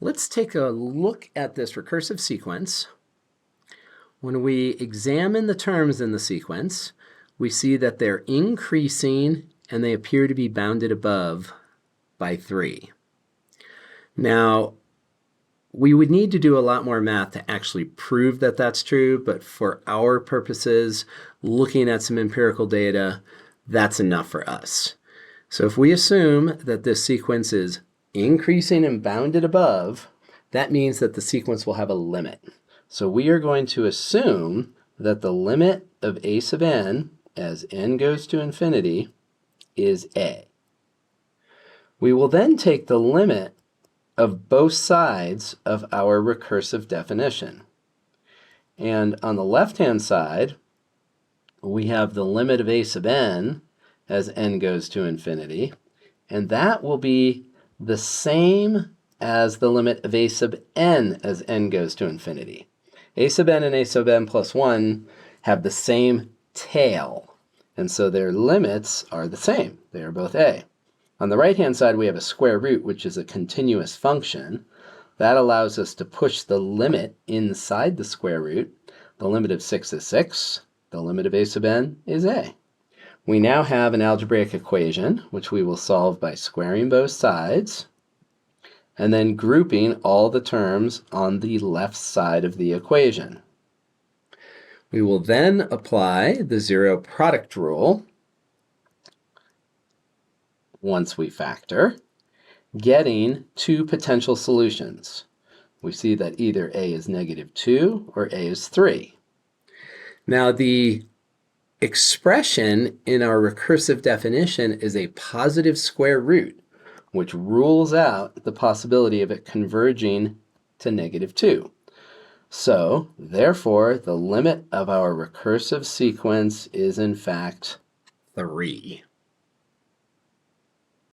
Let's take a look at this recursive sequence. When we examine the terms in the sequence, we see that they're increasing and they appear to be bounded above by 3. Now, we would need to do a lot more math to actually prove that that's true, but for our purposes, looking at some empirical data, that's enough for us. So if we assume that this sequence is increasing and bounded above, that means that the sequence will have a limit. So we are going to assume that the limit of a sub n as n goes to infinity is a. We will then take the limit of both sides of our recursive definition. And on the left-hand side, we have the limit of a sub n as n goes to infinity, and that will be the same as the limit of a sub n as n goes to infinity. A sub n and a sub n plus 1 have the same tail, and so their limits are the same. They are both a. On the right-hand side, we have a square root, which is a continuous function. That allows us to push the limit inside the square root. The limit of 6 is 6. The limit of a sub n is a. We now have an algebraic equation, which we will solve by squaring both sides and then grouping all the terms on the left side of the equation. We will then apply the zero product rule once we factor, getting two potential solutions. We see that either a is -2 or a is 3. Now the expression in our recursive definition is a positive square root, which rules out the possibility of it converging to -2. So, therefore, the limit of our recursive sequence is in fact 3.